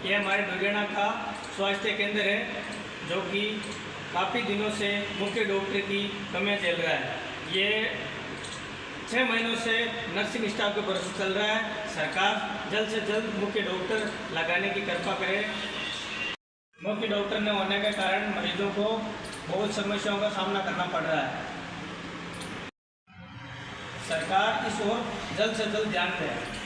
ये हमारे डोडियाना का स्वास्थ्य केंद्र है, जो कि काफ़ी दिनों से मुख्य डॉक्टर की कमियां चल रहा है। ये 6 महीनों से नर्सिंग स्टाफ के भरोसे चल रहा है। सरकार जल्द से जल्द मुख्य डॉक्टर लगाने की कृपा करे। मुख्य डॉक्टर न होने के कारण मरीजों को बहुत समस्याओं का सामना करना पड़ रहा है। सरकार इस ओर जल्द से जल्द ध्यान दें।